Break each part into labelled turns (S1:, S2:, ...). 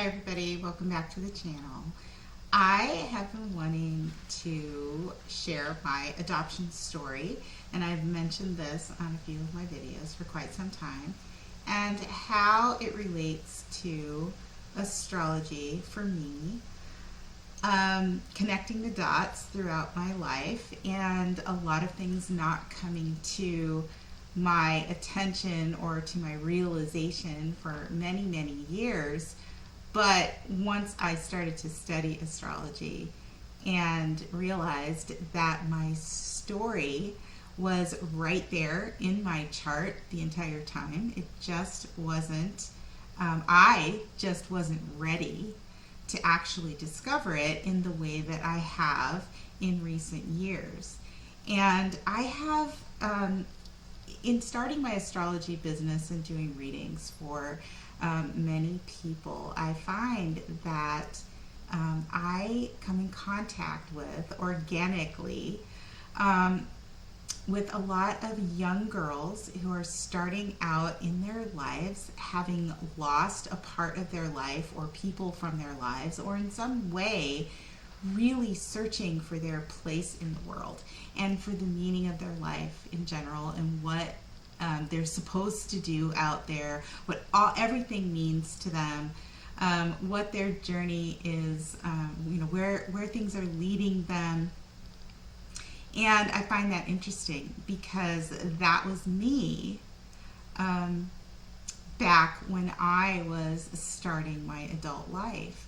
S1: everybody, welcome back to the channel. I have been wanting to share my adoption story, and I've mentioned this on a few of my videos for quite some time, and how it relates to astrology for me, connecting the dots throughout my life, and a lot of things not coming to my attention or to my realization for many, many years. But once I started to study astrology and realized that my story was right there in my chart the entire time, it just wasn't, I just wasn't ready to actually discover it in the way that I have in recent years. And I have, in starting my astrology business and doing readings for many people, I find that I come in contact with organically with a lot of young girls who are starting out in their lives, having lost a part of their life or people from their lives, or in some way really searching for their place in the world and for the meaning of their life in general, and what they're supposed to do out there, what everything means to them, what their journey is, where things are leading them. And I find that interesting because that was me back when I was starting my adult life.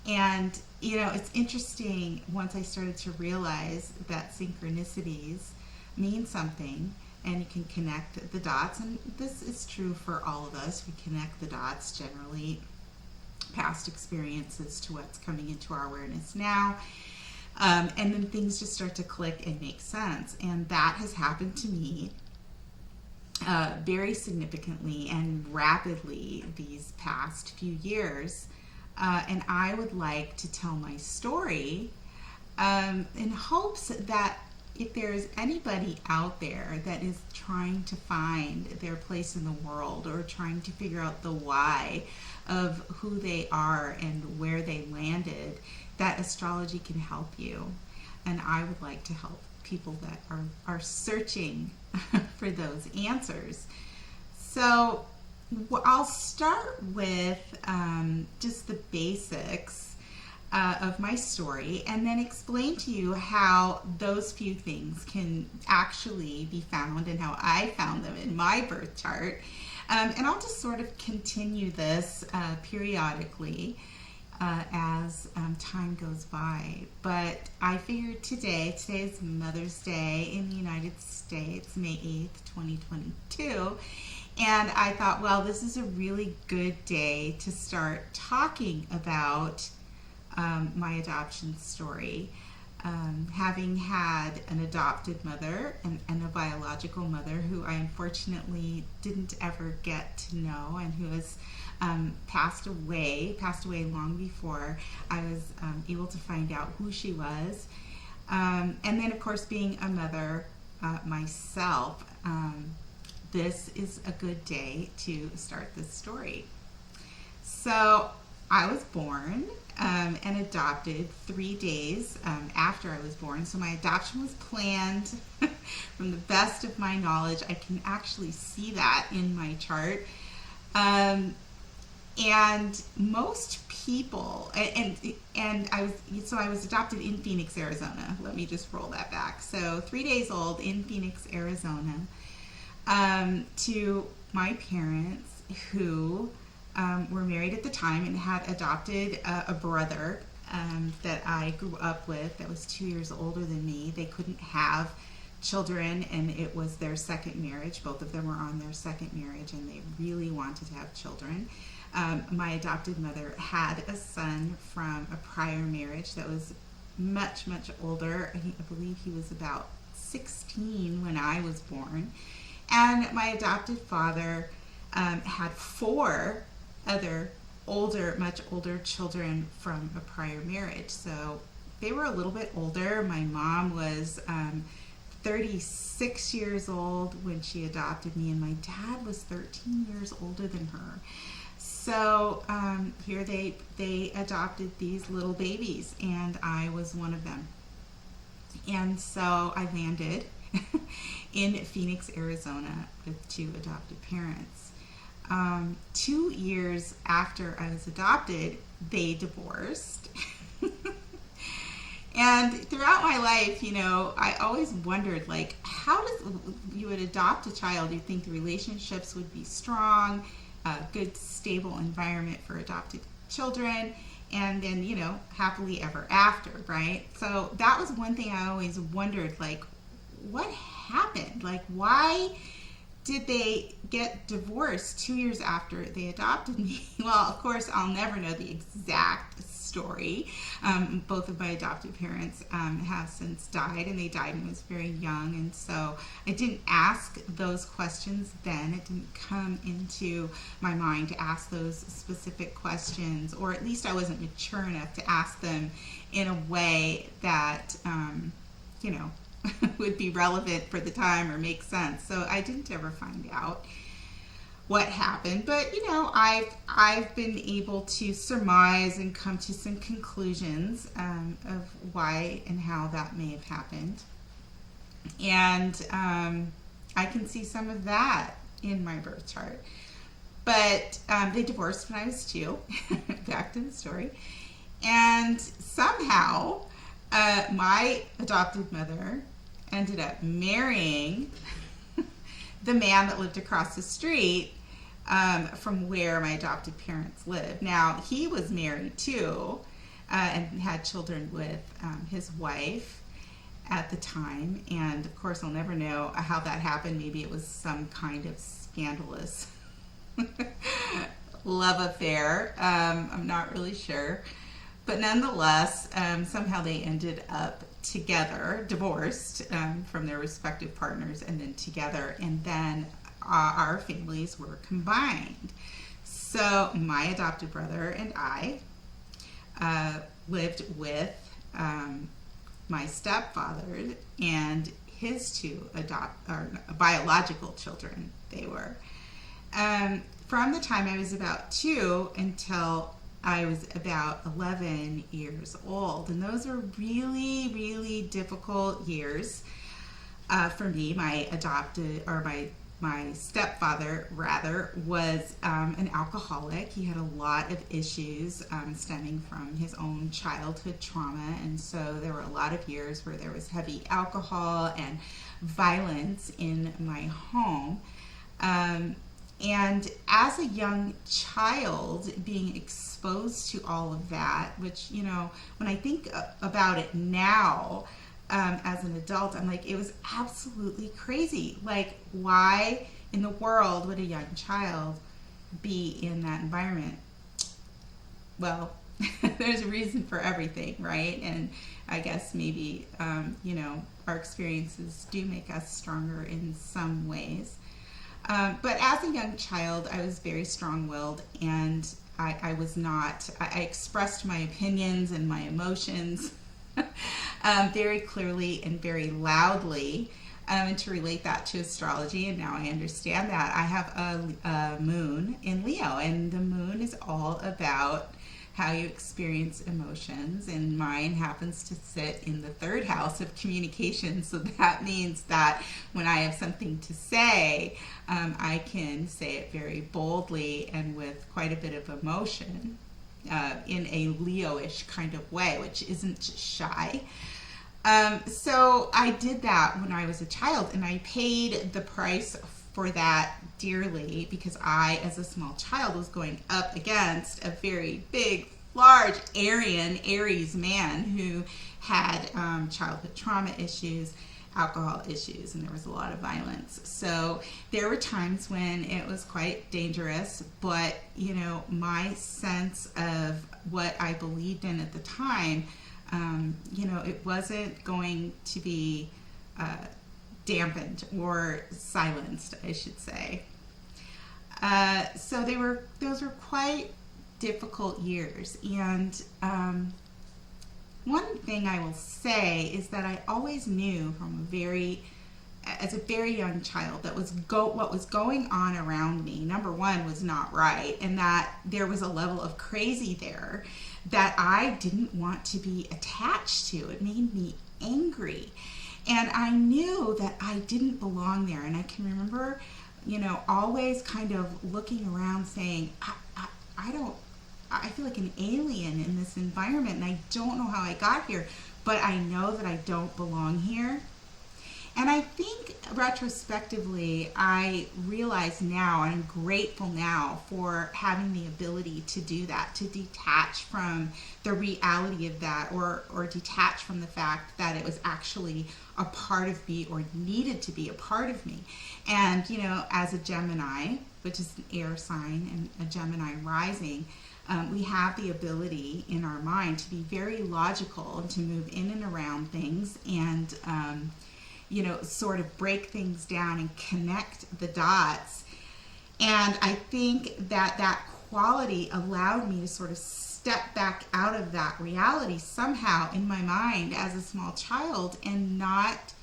S1: And, it's interesting once I started to realize that synchronicities mean something, and you can connect the dots, and this is true for all of us. We connect the dots generally, past experiences to what's coming into our awareness now, and then things just start to click and make sense. And that has happened to me very significantly and rapidly these past few years, and I would like to tell my story in hopes that if there's anybody out there that is trying to find their place in the world, or trying to figure out the why of who they are and where they landed, that astrology can help you. And I would like to help people that are searching for those answers. So I'll start with just the basics of my story, and then explain to you how those few things can actually be found and how I found them in my birth chart. And I'll just sort of continue this periodically as time goes by. But I figured today is Mother's Day in the United States, May 8th, 2022. And I thought, well, this is a really good day to start talking about my adoption story. Having had an adopted mother and a biological mother who I unfortunately didn't ever get to know, and who has passed away long before I was able to find out who she was. And then, of course, being a mother myself, this is a good day to start this story. So I was born and adopted 3 days after I was born. So my adoption was planned from the best of my knowledge. I can actually see that in my chart. And most people, and I was adopted in Phoenix, Arizona. Let me just roll that back. So 3 days old in Phoenix, Arizona, to my parents who were married at the time and had adopted a brother that I grew up with that was 2 years older than me. They couldn't have children, and it was their second marriage. Both of them were on their second marriage, and they really wanted to have children. My adopted mother had a son from a prior marriage that was much, much older. I believe he was about 16 when I was born. And my adopted father had 4 other much older children from a prior marriage. So they were a little bit older. My mom was 36 years old when she adopted me, and my dad was 13 years older than her. So here they adopted these little babies, and I was one of them. And so I landed in Phoenix, Arizona with two adopted parents. 2 years after I was adopted, they divorced. And throughout my life, I always wondered, like, how does you would adopt a child? You'd think the relationships would be strong, a good, stable environment for adopted children, and then, happily ever after, right? So that was one thing I always wondered, like, what happened? Like, why did they get divorced 2 years after they adopted me? Well, of course, I'll never know the exact story. Both of my adoptive parents have since died, and they died when I was very young, and so I didn't ask those questions then. It didn't come into my mind to ask those specific questions, or at least I wasn't mature enough to ask them in a way that, would be relevant for the time or make sense. So I didn't ever find out what happened, but I've been able to surmise and come to some conclusions of why and how that may have happened, and I can see some of that in my birth chart. But they divorced when I was 2. Back to the story, and somehow my adopted mother ended up marrying the man that lived across the street from where my adopted parents lived. Now, he was married too, and had children with his wife at the time. And of course, I'll never know how that happened. Maybe it was some kind of scandalous love affair. I'm not really sure. But nonetheless, somehow they ended up together, divorced from their respective partners, and then together, and then our families were combined. So my adopted brother and I lived with my stepfather and his 2 biological children. They were from the time I was about 2 until I was about 11 years old, and those were really, really difficult years for me. My stepfather, rather, was an alcoholic. He had a lot of issues stemming from his own childhood trauma, and so there were a lot of years where there was heavy alcohol and violence in my home. And as a young child, being exposed to all of that, which, when I think about it now, as an adult, I'm like, it was absolutely crazy. Like, why in the world would a young child be in that environment? Well, there's a reason for everything, right? And I guess maybe, our experiences do make us stronger in some ways. But as a young child, I was very strong-willed, and I expressed my opinions and my emotions very clearly and very loudly, and to relate that to astrology, and now I understand that. I have a moon in Leo, and the moon is all about how you experience emotions, and mine happens to sit in the 3rd house of communication, so that means that when I have something to say, I can say it very boldly and with quite a bit of emotion, in a Leo-ish kind of way, which isn't shy. So I did that when I was a child, and I paid the price for that dearly, because I, as a small child, was going up against a very big, large Aries man who had childhood trauma issues, alcohol issues, and there was a lot of violence. So there were times when it was quite dangerous, but my sense of what I believed in at the time, it wasn't going to be dampened or silenced, I should say. So those were quite difficult years. And one thing I will say is that I always knew from a very as a very young child, that what was going on around me, number one, was not right, and that there was a level of crazy there that I didn't want to be attached to. It made me angry, and I knew that I didn't belong there. And I can remember, always kind of looking around saying, I feel like an alien in this environment, and I don't know how I got here, but I know that I don't belong here. And I think retrospectively, I realize now, and I'm grateful now for having the ability to do that, to detach from the reality of that, or detach from the fact that it was actually a part of me, or needed to be a part of me. And, as a Gemini, which is an air sign, and a Gemini rising, we have the ability in our mind to be very logical and to move in and around things, and sort of break things down and connect the dots. And I think that quality allowed me to sort of step back out of that reality somehow in my mind as a small child, and not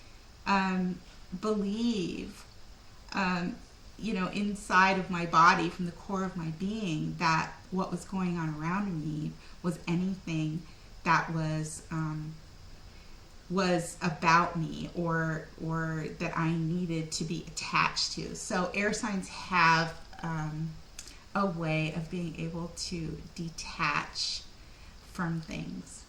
S1: believe, inside of my body, from the core of my being, that what was going on around me was anything that was about me, or that I needed to be attached to. So air signs have a way of being able to detach from things.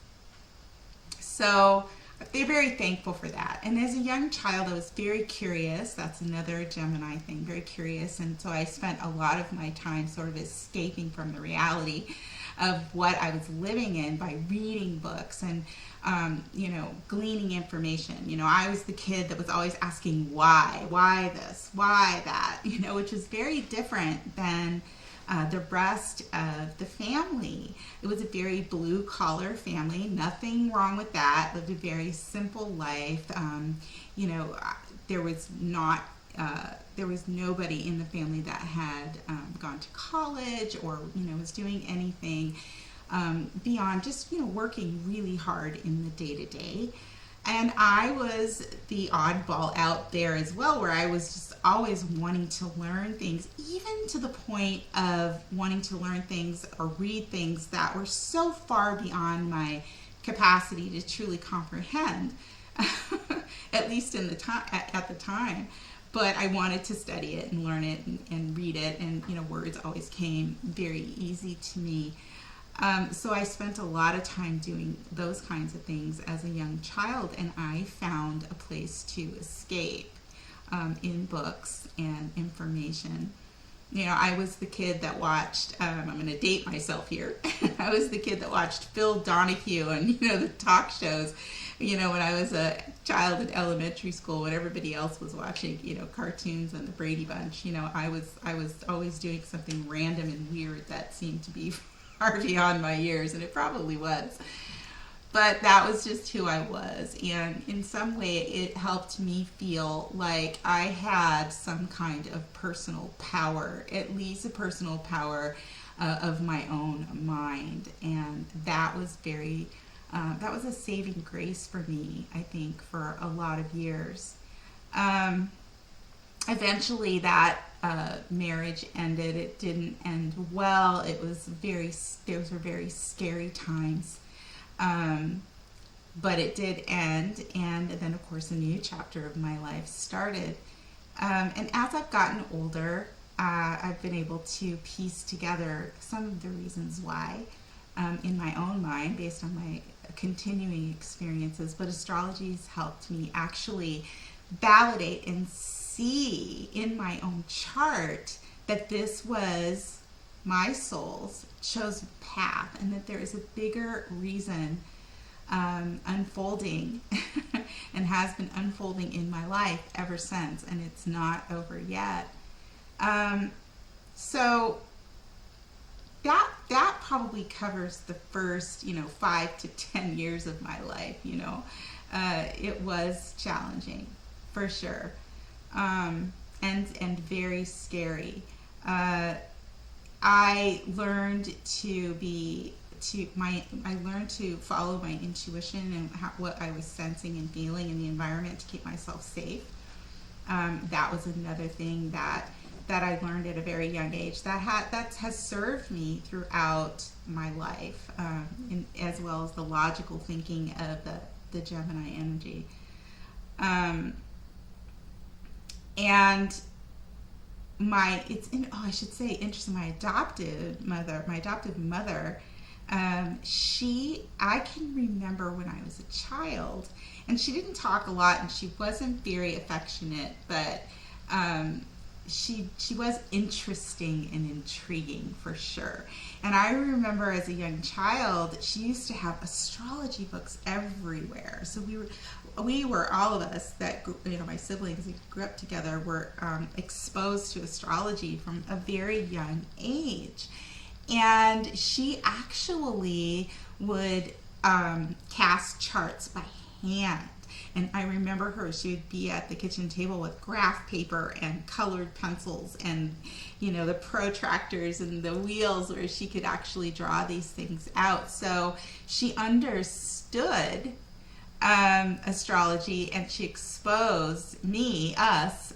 S1: So they're very thankful for that. And as a young child, I was very curious. That's another Gemini thing, very curious. And so I spent a lot of my time sort of escaping from the reality of what I was living in by reading books and gleaning information. I was the kid that was always asking why this, why that, which is very different than the rest of the family. It was a very blue collar family, nothing wrong with that. Lived a very simple life. There was nobody in the family that had gone to college, or was doing anything beyond just working really hard in the day-to-day. And I was the oddball out there as well, where I was just always wanting to learn things, even to the point of wanting to learn things or read things that were so far beyond my capacity to truly comprehend, at least at the time. But I wanted to study it and learn it and read it, and words always came very easy to me. So I spent a lot of time doing those kinds of things as a young child, and I found a place to escape in books and information. I was the kid that watched, I'm going to date myself here, I was the kid that watched Phil Donahue and, the talk shows, when I was a child in elementary school, when everybody else was watching, cartoons and the Brady Bunch. I was always doing something random and weird that seemed to be far beyond my years, and it probably was. But that was just who I was, and in some way it helped me feel like I had some kind of personal power, at least a personal power of my own mind, and that was that was a saving grace for me, I think, for a lot of years. Eventually that marriage ended. It didn't end well. Those were very scary times. But it did end, and then of course a new chapter of my life started. And as I've gotten older, I've been able to piece together some of the reasons why in my own mind, based on my continuing experiences. But astrology has helped me actually validate and see in my own chart that this was my soul's chosen path, and that there is a bigger reason unfolding and has been unfolding in my life ever since, and it's not over yet. So that probably covers the first 5 to 10 years of my life. It was challenging for sure, and very scary. I learned I learned to follow my intuition and what I was sensing and feeling in the environment to keep myself safe. That was another thing that I learned at a very young age that has served me throughout my life, as well as the logical thinking of the Gemini energy. And I should say, interesting, my adoptive mother, I can remember when I was a child, and she didn't talk a lot, and she wasn't very affectionate, but she was interesting and intriguing for sure. And I remember as a young child, she used to have astrology books everywhere. So we were all of us that, my siblings that grew up together were exposed to astrology from a very young age. And she actually would cast charts by hand. And I remember she would be at the kitchen table with graph paper and colored pencils and, the protractors and the wheels where she could actually draw these things out. So she understood astrology, and she exposed us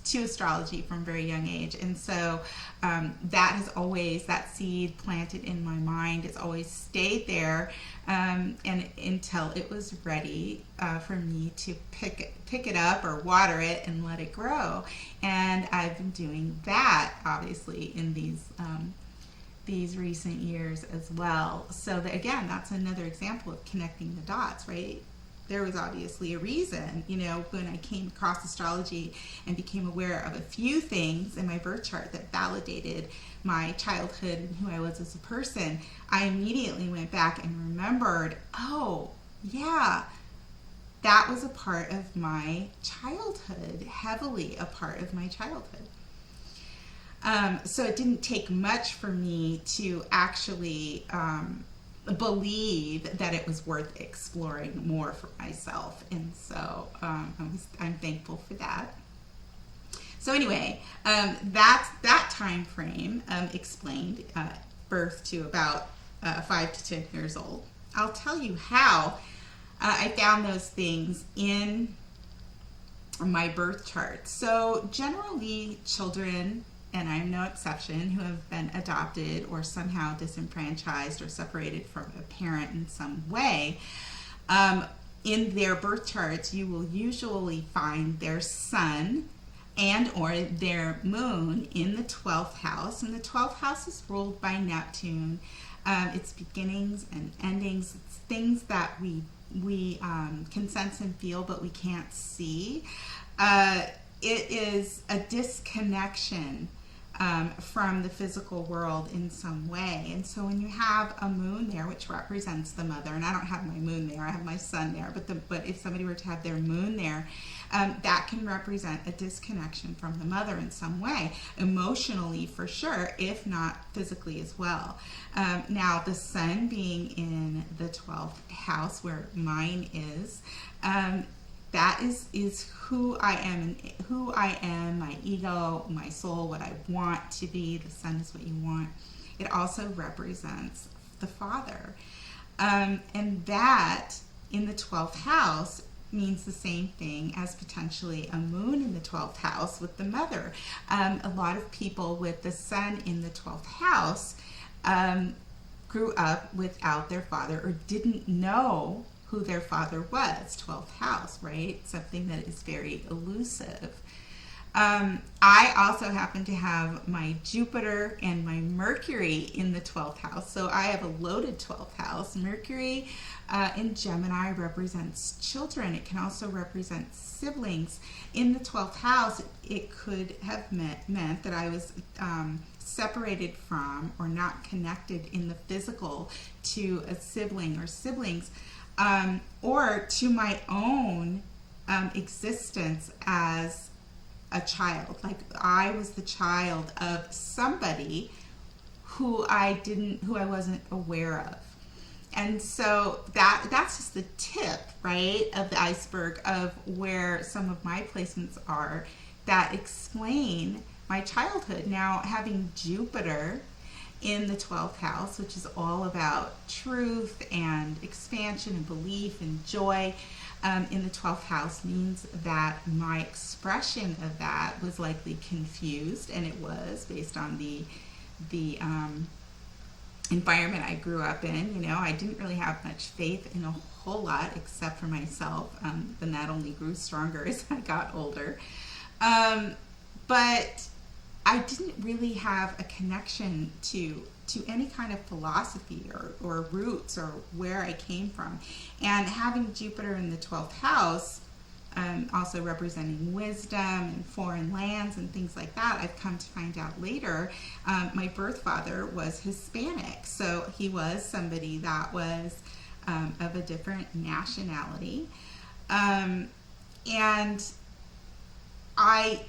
S1: to astrology from a very young age. And so that seed planted in my mind has always stayed there, and until it was ready for me to pick it up or water it and let it grow. And I've been doing that obviously in these recent years as well. So again, that's another example of connecting the dots, right? There was obviously a reason, when I came across astrology and became aware of a few things in my birth chart that validated my childhood and who I was as a person. I immediately went back and remembered, oh yeah, that was a part of my childhood, heavily a part of my childhood. So it didn't take much for me to actually believe that it was worth exploring more for myself. And so I'm thankful for that. So anyway, that time frame explained birth to about 5 to 10 years old. I'll tell you how I found those things in my birth chart. So generally children, and I'm no exception, who have been adopted or somehow disenfranchised or separated from a parent in some way, in their birth charts, you will usually find their sun and or their moon in the 12th house. And the 12th house is ruled by Neptune. It's beginnings and endings. It's things that we can sense and feel, but we can't see. It is a disconnection from the physical world in some way. And so when you have a moon there, which represents the mother, and I don't have my moon there, I have my sun there, but if somebody were to have their moon there, that can represent a disconnection from the mother in some way, emotionally for sure, if not physically as well. Now the sun being in the 12th house, where mine is, that is who I am, my ego, my soul, what I want to be. The sun is what you want. It also represents the father. And that in the 12th house means the same thing as potentially a moon in the 12th house with the mother. A lot of people with the sun in the 12th house grew up without their father or didn't know who their father was. 12th house, right? Something that is very elusive. I also happen to have my Jupiter and my Mercury in the 12th house. So I have a loaded 12th house. Mercury in Gemini represents children. It can also represent siblings. In the 12th house, it could have meant that I was separated from or not connected in the physical to a sibling or siblings, or to my own existence as a child. Like I was the child of somebody who I wasn't aware of. And so that's just the tip, right, of the iceberg of where some of my placements are that explain my childhood. Now, having Jupiter in the 12th house, which is all about truth and expansion and belief and joy, in the 12th house means that my expression of that was likely confused, and it was based on the environment I grew up in. You know, I didn't really have much faith in a whole lot except for myself. Then that only grew stronger as I got older. But I didn't really have a connection to any kind of philosophy or roots or where I came from. And having Jupiter in the 12th house, also representing wisdom and foreign lands and things like that, I've come to find out later, my birth father was Hispanic. So he was somebody that was of a different nationality. And I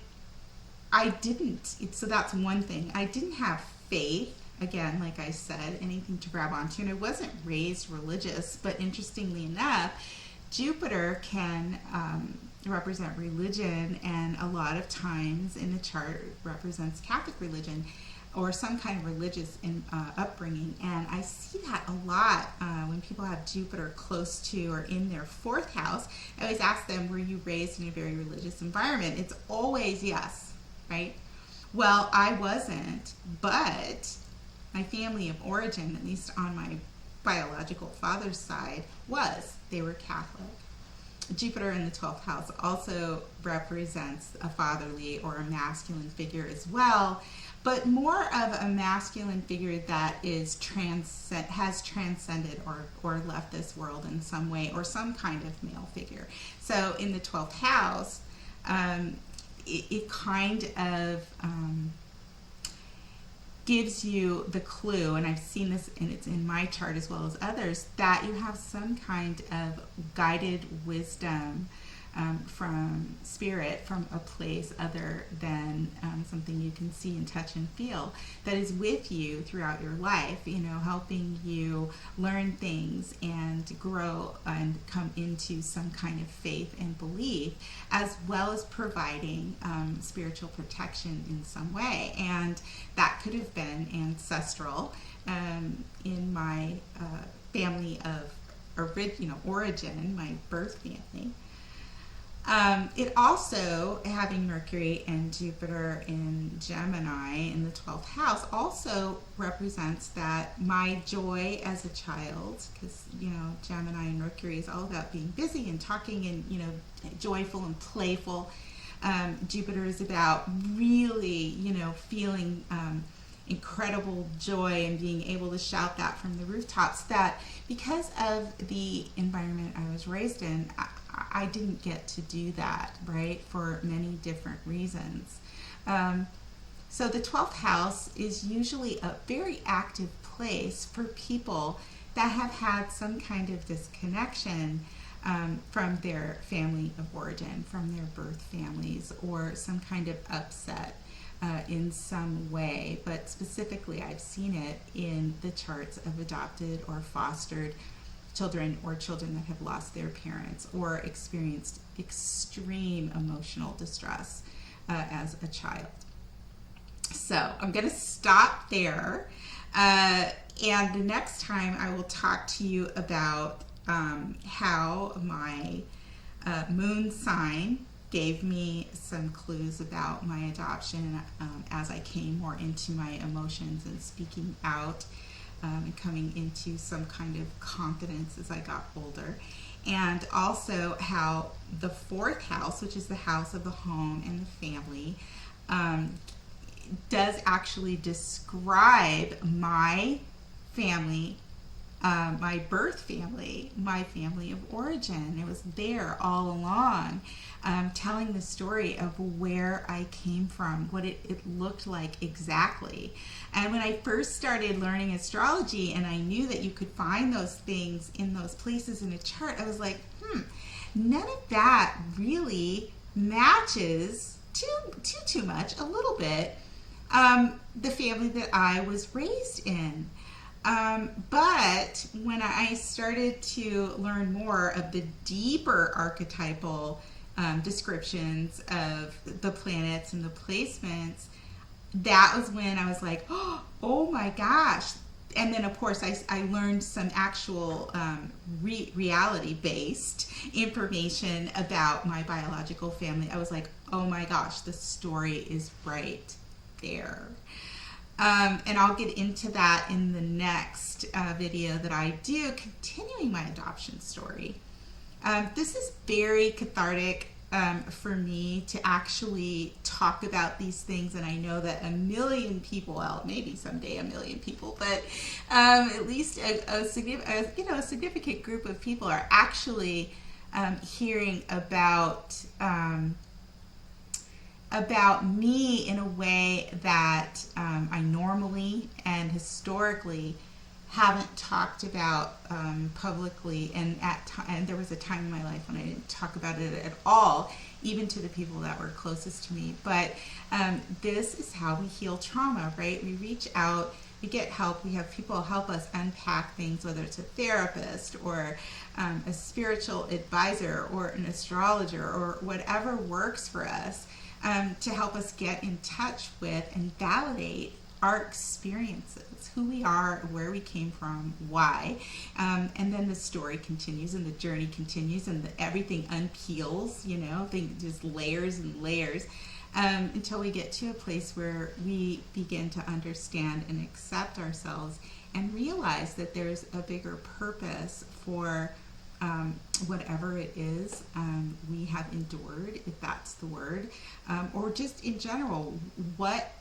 S1: didn't, so that's one thing. I didn't have faith, again, like I said, anything to grab onto, and I wasn't raised religious, but interestingly enough, Jupiter can represent religion, and a lot of times in the chart represents Catholic religion or some kind of religious upbringing. And I see that a lot when people have Jupiter close to or in their 4th house. I always ask them, were you raised in a very religious environment? It's always yes, right? Well, I wasn't, but my family of origin, at least on my biological father's side, was. They were Catholic. Jupiter in the 12th house also represents a fatherly or a masculine figure as well, but more of a masculine figure that is has transcended or left this world in some way, or some kind of male figure. So in the 12th house, it kind of gives you the clue, and I've seen this, and it's in my chart as well as others, that you have some kind of guided wisdom from spirit, from a place other than something you can see and touch and feel, that is with you throughout your life, you know, helping you learn things and grow and come into some kind of faith and belief, as well as providing spiritual protection in some way. And that could have been ancestral in my family of origin, my birth family. It also, having Mercury and Jupiter in Gemini in the 12th house, also represents that my joy as a child, because, you know, Gemini and Mercury is all about being busy and talking and, you know, joyful and playful. Jupiter is about really, you know, feeling incredible joy and being able to shout that from the rooftops. That because of the environment I was raised in, I didn't get to do that, right, for many different reasons. So the 12th house is usually a very active place for people that have had some kind of disconnection from their family of origin, from their birth families, or some kind of upset in some way. But specifically, I've seen it in the charts of adopted or fostered children, or children that have lost their parents or experienced extreme emotional distress as a child. So I'm going to stop there. And the next time I will talk to you about how my moon sign gave me some clues about my adoption as I came more into my emotions and speaking out. And coming into some kind of confidence as I got older. And also how the 4th house, which is the house of the home and the family, does actually describe my family, my birth family, my family of origin. It was there all along, telling the story of where I came from, what it looked like exactly. And when I first started learning astrology, and I knew that you could find those things in those places in a chart, I was like, none of that really matches too much, a little bit, the family that I was raised in. But when I started to learn more of the deeper archetypal descriptions of the planets and the placements, that was when I was like, oh my gosh, and then of course I learned some actual reality-based information about my biological family. I was like, oh my gosh, the story is right there. And I'll get into that in the next video that I do, continuing my adoption story. This is very cathartic for me to actually talk about these things, and I know that a million people, well, maybe someday a million people, but at least a significant group of people are actually hearing about me in a way that I normally and historically haven't talked about publicly, and and there was a time in my life when I didn't talk about it at all, even to the people that were closest to me. But this is how we heal trauma, right? We reach out, we get help, we have people help us unpack things, whether it's a therapist or a spiritual advisor or an astrologer or whatever works for us, to help us get in touch with and validate our experiences, who we are, where we came from, why, and then the story continues and the journey continues, and everything unpeels, just layers and layers, until we get to a place where we begin to understand and accept ourselves and realize that there's a bigger purpose for whatever it is we have endured, if that's the word, or just in general, what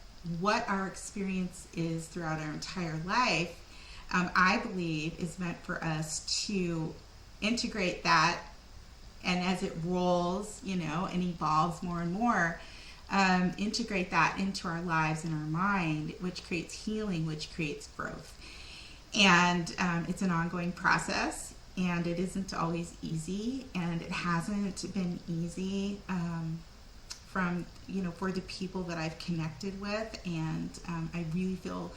S1: our experience is throughout our entire life, I believe is meant for us to integrate that, and as it rolls, and evolves more and more, integrate that into our lives and our mind, which creates healing, which creates growth. And it's an ongoing process, and it isn't always easy, and it hasn't been easy from for the people that I've connected with, and I really feel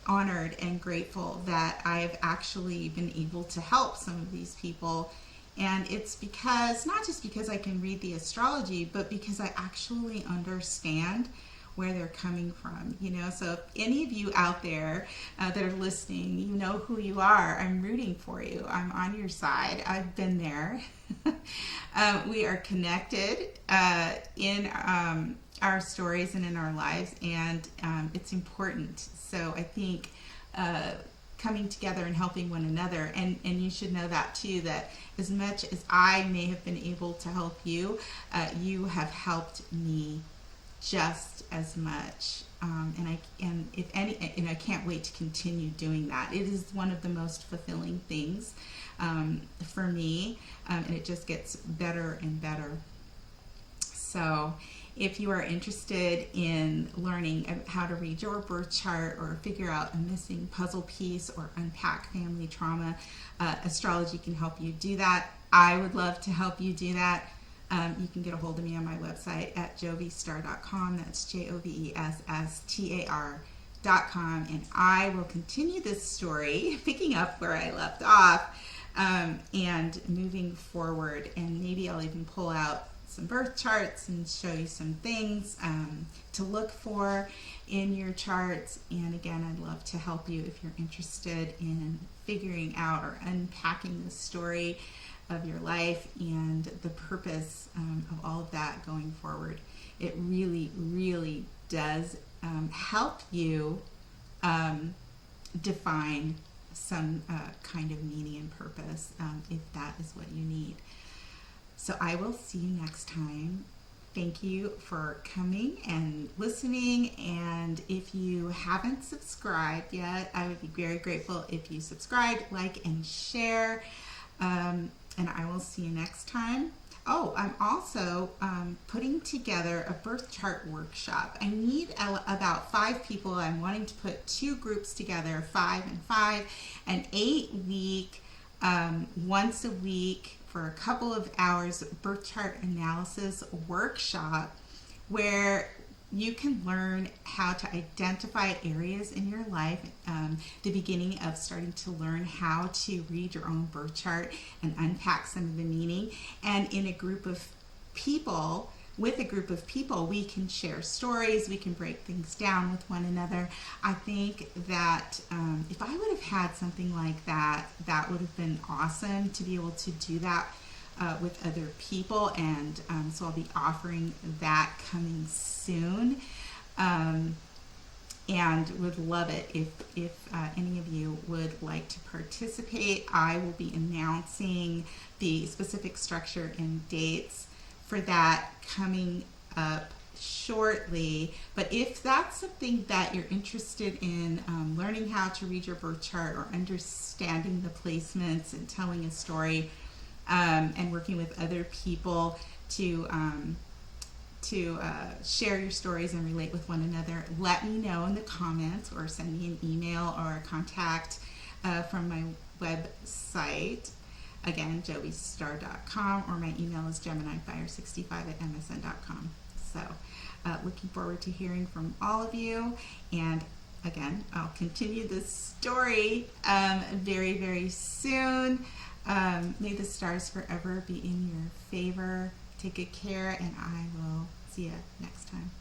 S1: honored and grateful that I've actually been able to help some of these people. And it's because, not just because I can read the astrology, but because I actually understand where they're coming from, So if any of you out there that are listening, you know who you are. I'm rooting for you. I'm on your side. I've been there. We are connected in our stories and in our lives, and it's important. So I think coming together and helping one another, and you should know that too, that as much as I may have been able to help you, you have helped me just as much, and I can't wait to continue doing that. It is one of the most fulfilling things for me, and it just gets better and better. So if you are interested in learning how to read your birth chart or figure out a missing puzzle piece or unpack family trauma, astrology can help you do that. I would love to help you do that. You can get a hold of me on my website at jovestar.com. That's JOVESSTAR.com. And I will continue this story, picking up where I left off, and moving forward. And maybe I'll even pull out some birth charts and show you some things to look for in your charts. And again, I'd love to help you if you're interested in figuring out or unpacking the story of your life and the purpose of all of that going forward. It really, really does help you define some kind of meaning and purpose, if that is what you need. So I will see you next time. Thank you for coming and listening. And if you haven't subscribed yet, I would be very grateful if you subscribe, like, and share. And I will see you next time. Oh, I'm also putting together a birth chart workshop. I need about 5 people. I'm wanting to put 2 groups together, 5 and 5, an 8-week, once a week for a couple of hours birth chart analysis workshop, where you can learn how to identify areas in your life, the beginning of starting to learn how to read your own birth chart and unpack some of the meaning. And in a group of people, with a group of people, we can share stories, we can break things down with one another. I think that if I would have had something like that, that would have been awesome to be able to do that with other people. And so I'll be offering that coming soon. And would love it if any of you would like to participate. I will be announcing the specific structure and dates for that coming up shortly. But if that's something that you're interested in, learning how to read your birth chart or understanding the placements and telling a story, and working with other people to share your stories and relate with one another, let me know in the comments or send me an email or a contact from my website. Again, joeystar.com, or my email is geminifire65@msn.com. So looking forward to hearing from all of you. And again, I'll continue this story very, very soon. May the stars forever be in your favor. Take good care, and I will see you next time.